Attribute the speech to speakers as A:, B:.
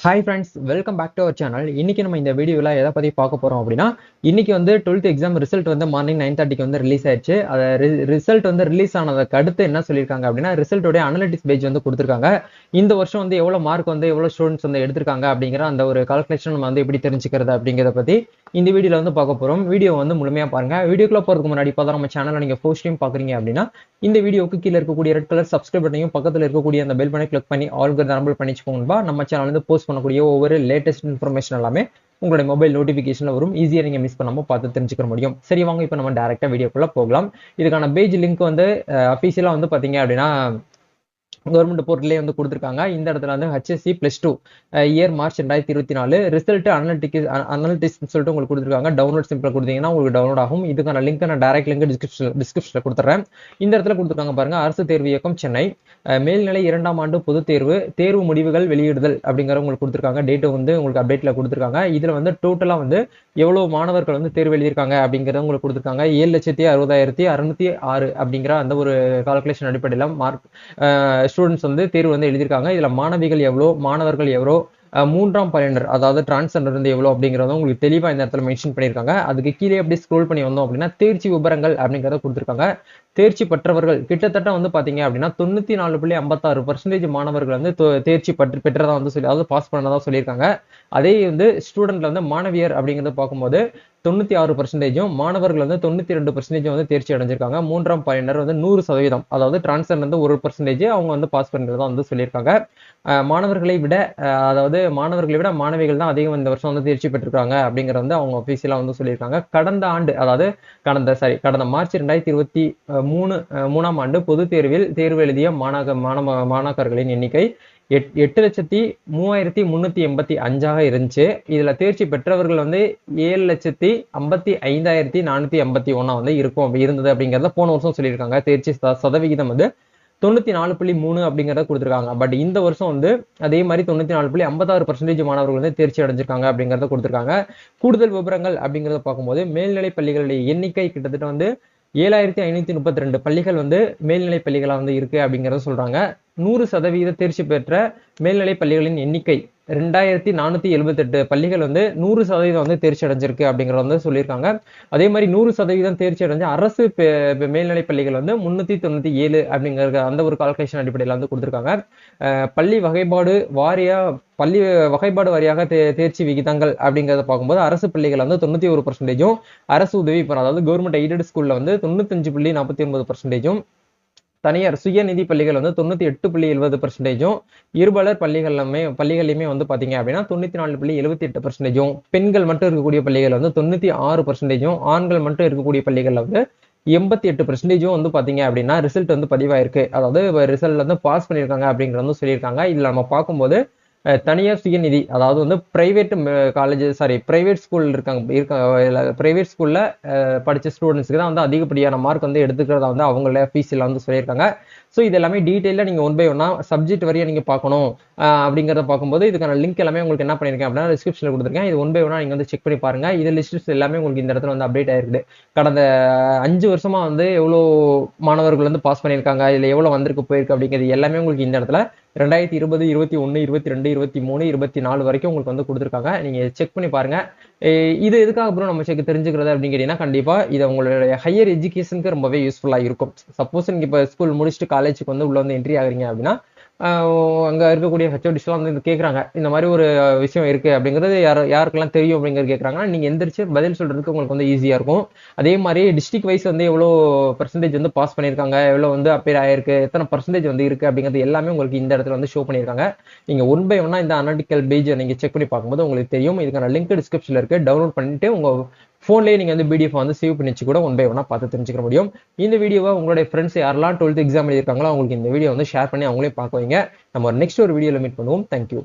A: Hi friends, welcome back to our channel. இன்னைக்கு நம்ம இந்த வீடியோவில் எதை பற்றி பார்க்க போகிறோம் அப்படின்னா, இன்னைக்கு வந்து 12th எக்ஸாம் ரிசல்ட் வந்து மார்னிங் 9:30க்கு வந்து ரிலீஸ் ஆயிடுச்சு. அதை ரிசல்ட் வந்து ரிலீஸ் ஆனதுக்கு அடுத்து என்ன சொல்லியிருக்காங்க அப்படின்னா, ரிசல்ட்டோடைய அனலிட்டிக்ஸ் பேஜ் வந்து கொடுத்துருக்காங்க. இந்த வருஷம் வந்து எவ்வளோ மார்க் வந்து எவ்வளோ ஸ்டூடெண்ட்ஸ் வந்து எடுத்திருக்காங்க அப்படிங்கிற அந்த ஒரு கால்குலேஷன் நம்ம வந்து எப்படி தெரிஞ்சுக்கிறது அப்படிங்கிறத பற்றி இந்த வீடியோவில் வந்து பார்க்க போகிறோம். வீடியோ வந்து முழுமையாக பாருங்க. வீடியோக்குள்ள போகிறதுக்கு முன்னாடி இப்போ தான் நம்ம சேனலை நீங்கள் ஃபர்ஸ்ட் டைம் பார்க்குறீங்க அப்படின்னா, இந்த வீடியோக்கு கீழே இருக்கக்கூடிய ரெட் கலர் சப்ஸ்கிரைப் பட்டனையும் பக்கத்தில் இருக்கக்கூடிய அந்த பெல் பட்டனை கிளிக் பண்ணி ஆல்கிற எனபிள் பண்ணிச்சுக்கோங்கப்பா. நம்ம சேனல் வந்து போஸ்ட் பண்ணக்கூடிய ஒவ்வொரு லேட்டஸ்ட் இன்ஃபர்மேஷன் எல்லாமே உங்களுடைய மொபைல் நோட்டிஃபிகேஷன்ல வரும். ஈஸியா நீங்க மிஸ் பண்ணாம பார்த்து தெரிஞ்சுக்க முடியும். சரி, வாங்க இப்போ நம்ம டைரக்டா வீடியோக்குள்ள போகலாம். இதுக்கான பேஜ் லிங்க் வந்து அஃபீஷியலா வந்து பாத்தீங்க அப்படின்னா கவர்மெண்ட் போர்ட்லேயே வந்து கொடுத்துருக்காங்க. இந்த இடத்துல வந்து HSC +2 year March 2024 result analytics சொல்லிட்டு உங்களுக்கு கொடுத்துருக்காங்க. டவுன்லோட் சிம்பிள் கொடுத்தீங்கன்னா உங்களுக்கு டவுன்லோட் ஆகும். இதுக்கான லிங்க் நான் டைரக்ட் லிங்க் டிஸ்கிரிப்ஷன்ல கொடுத்துறேன். இந்த இடத்துல கொடுத்துருக்காங்க பாருங்க, அரசு தேர்வு இயக்கம் சென்னை மேல்நிலை 2ஆம் ஆண்டு பொதுத் தேர்வு முடிவுகள் வெளியிடுதல் அப்படிங்கிற உங்களுக்கு கொடுத்துருக்காங்க. டேட்டு வந்து உங்களுக்கு அப்டேட்ல கொடுத்துருக்காங்க. இதுல வந்து டோட்டலா வந்து எவ்வளவு மாணவர்கள் வந்து தேர்வு எழுதியிருக்காங்க அப்படிங்கிறத உங்களுக்கு கொடுத்துருக்காங்க. 7,60,606 அப்படிங்கிற அந்த ஒரு கால்குலேஷன் அடிப்படையில் மார்க் ஸ்டூடெண்ட்ஸ் வந்து தேர்வு வந்து எழுதியிருக்காங்க. இதுல மாணவிகள் எவ்வளோ, மாணவர்கள் எவ்வளோ, 3ஆம் பையனர் அதாவது டிரான்ஸ்ஜெண்டர் வந்து எவ்வளோ அப்படிங்கிறத உங்களுக்கு தெளிவாக இந்த இடத்துல மென்ஷன் பண்ணியிருக்காங்க. அதுக்கு கீழே எப்படி ஸ்க்ரோல் பண்ணி வந்தோம் அப்படின்னா தேர்ச்சி விபரங்கள் அப்படிங்கிறத கொடுத்துருக்காங்க. தேர்ச்சி பெற்றவர்கள் கிட்டத்தட்ட வந்து பாத்தீங்க அப்படின்னா 94.56% மாணவர்கள் வந்து தேர்ச்சி பெற்றதா வந்து சொல்லி, அதாவது பாஸ் பண்ணதா சொல்லியிருக்காங்க. அதே வந்து ஸ்டூடெண்ட்ல வந்து மாணவியர் அப்படிங்கிறத பார்க்கும்போது 96%, மாணவர்கள் வந்து 92% வந்து தேர்ச்சி அடைஞ்சிருக்காங்க. 3ஆம் பையனர் வந்து 100%, அதாவது டிரான்ஸ்ஜெண்டர் வந்து 1% அவங்க வந்து பாஸ் பண்ணுறதா வந்து சொல்லியிருக்காங்க. மாணவர்களை விட மாணவிகள் தான் அதிகம் இந்த வருஷம் வந்து தேர்ச்சி பெற்றிருக்காங்க அப்படிங்கிறத வந்து அவங்க அஃபீஷியலா வந்து சொல்லியிருக்காங்க. கடந்த ஆண்டு, அதாவது கடந்த மார்ச் 2023ஆம் ஆண்டு பொதுத் தேர்வு எழுதிய மாணாக்கர்களின் எண்ணிக்கை 8,03,385 இருந்துச்சு. இதுல தேர்ச்சி பெற்றவர்கள் வந்து 7,55,481 வந்து இருந்தது அப்படிங்கறத போன வருஷம் சொல்லியிருக்காங்க. தேர்ச்சி சதவிகிதம் வந்து 94.3 அப்படிங்கிறத கொடுத்துருக்காங்க. பட் இந்த வருஷம் வந்து அதே மாதிரி 94.56% மாணவர்கள் வந்து தேர்ச்சி அடைஞ்சிருக்காங்க அப்படிங்கிறத கொடுத்துருக்காங்க. கூடுதல் விவரங்கள் அப்படிங்கிறத பார்க்கும்போது மேல்நிலை பள்ளிகளுடைய எண்ணிக்கை கிட்டத்தட்ட வந்து 7,532 பள்ளிகள் வந்து மேல்நிலை பள்ளிகளா வந்து இருக்கு அப்படிங்கிறத சொல்றாங்க. 100% தேர்ச்சி பெற்ற மேல்நிலை பள்ளிகளின் எண்ணிக்கை 2,478 பள்ளிகள் வந்து 100% வந்து தேர்ச்சி அடைஞ்சிருக்கு அப்படிங்கிறத வந்து சொல்லியிருக்காங்க. அதே மாதிரி 100% தேர்ச்சி அடைஞ்ச அரசு மேல்நிலை பள்ளிகள் வந்து 397 அப்படிங்கிற அந்த ஒரு கால்குலேஷன் அடிப்படையில் வந்து கொடுத்துருக்காங்க. பள்ளி வகைப்பாடு வாரியாக தேர்ச்சி விகிதங்கள் அப்படிங்கிறத பார்க்கும்போது அரசு பள்ளிகள் வந்து 91%, அரசு உதவி பெறும் அதாவது கவர்மெண்ட் எய்டட் ஸ்கூல்ல வந்து 95.49%, தனியார் சுயநிதி பள்ளிகள் வந்து 98.70%, இருபாலர் பள்ளிகள்லையுமே வந்து பாத்தீங்க அப்படின்னா 94.78%, பெண்கள் மட்டும் இருக்கக்கூடிய பள்ளிகள் வந்து 96%, ஆண்கள் மட்டும் இருக்கக்கூடிய பள்ளிகள்ல வந்து 88% வந்து பாத்தீங்க அப்படின்னா ரிசல்ட் வந்து பதிவாயிருக்கு. அதாவது ரிசல்ட் வந்து பாஸ் பண்ணியிருக்காங்க அப்படிங்கிறத வந்து சொல்லியிருக்காங்க. இதுல நம்ம பார்க்கும்போது தனியார் சுயநிதி, அதாவது வந்து பிரைவேட் ஸ்கூல் பிரைவேட் ஸ்கூல்ல படிச்ச ஸ்டூடெண்ட்ஸ்க்கு தான் வந்து அதிகப்படியான மார்க் வந்து எடுத்துக்கிறதா வந்து அவங்கள ஃபீஸ்ல வந்து சொல்லியிருக்காங்க. ஸோ இது எல்லாமே டீட்டெயிலாக நீங்கள் 1 by 1 சப்ஜெக்ட் வரையா நீங்கள் பார்க்கணும் அப்படிங்கிறத பார்க்கும்போது இதுக்கான லிங்க் எல்லாமே உங்களுக்கு என்ன பண்ணியிருக்கேன் அப்படின்னா டிஸ்கிரிப்ஷனில் கொடுத்துருக்கேன். இது 1 by 1 நீங்கள் வந்து செக் பண்ணி பாருங்க. இது லிஸ்ட் எல்லாமே உங்களுக்கு இந்த இடத்துல வந்து அப்டேட் ஆயிருக்குது. கடந்த 5 வருஷமா வந்து எவ்வளோ மாணவர்கள் வந்து பாஸ் பண்ணியிருக்காங்க, இதில் எவ்வளோ வந்திருக்கு போயிருக்கு அப்படிங்கிறது எல்லாமே உங்களுக்கு இந்த இடத்துல 2020, 21, 22, 23, 24 வரைக்கும் உங்களுக்கு வந்து கொடுத்துருக்காங்க. நீங்க செக் பண்ணி பாருங்க. இது எதுக்காக அப்புறம் நம்ம செக் தெரிஞ்சுக்கிறது அப்படின்னு கேட்டீங்கன்னா, கண்டிப்பா இது உங்களுடைய ஹையர் எஜுகேஷனுக்கு ரொம்பவே யூஸ்ஃபுல்லா இருக்கும். சப்போஸ் நீங்க இப்போ ஸ்கூல் முடிச்சுட்டு காலேஜுக்கு வந்து உள்ள வந்து என்ட்ரி ஆகுறீங்க அப்படின்னா, அங்க இருக்கக்கூடிய ஹெச்ஓடிஸ்லாம் வந்து கேட்குறாங்க, இந்த மாதிரி ஒரு விஷயம் இருக்கு அப்படிங்கிறது யாருக்கெல்லாம் தெரியும் அப்படிங்கிறது கேட்குறாங்கன்னா, நீங்க எந்திரிச்சு பதில் சொல்றதுக்கு உங்களுக்கு வந்து ஈஸியா இருக்கும். அதே மாதிரி டிஸ்ட்ரிக்ட் வைஸ் வந்து எவ்வளோ பெர்சன்டேஜ் வந்து பாஸ் பண்ணியிருக்காங்க, எவ்வளோ வந்து அப்பேர் ஆயிருக்கு, எத்தனை பர்சன்டேஜ் வந்து இருக்கு அப்படிங்கிறது எல்லாமே உங்களுக்கு இந்த இடத்துல வந்து ஷோ பண்ணியிருக்காங்க. நீங்க 1 by 1 இந்த அனாலிட்டிக்கல் பேஜ் நீங்க செக் பண்ணி பார்க்கும்போது உங்களுக்கு தெரியும். இதுக்கான லிங்க் டிஸ்கிரிப்ஷன்ல இருக்கு. டவுன்லோட் பண்ணிட்டு உங்க போன்லேயே நீங்க வந்து பிடிஎஃப் வந்து சேவ் பண்ணி வச்சு கூட 1 by 1 பார்த்து தெரிஞ்சுக்க முடியும். இந்த வீடியோவை உங்களுடைய ஃப்ரெண்ட்ஸ் யாரெல்லாம் 12th எக்ஸாம் எழுதியிருக்காங்களோ அவங்களுக்கு இந்த வீடியோ வந்து ஷேர் பண்ணி அவங்களே பார்க்க வைங்க. நம்ம நெக்ஸ்ட் ஒரு வீடியோல மீட் பண்ணுவோம். தேங்க்யூ.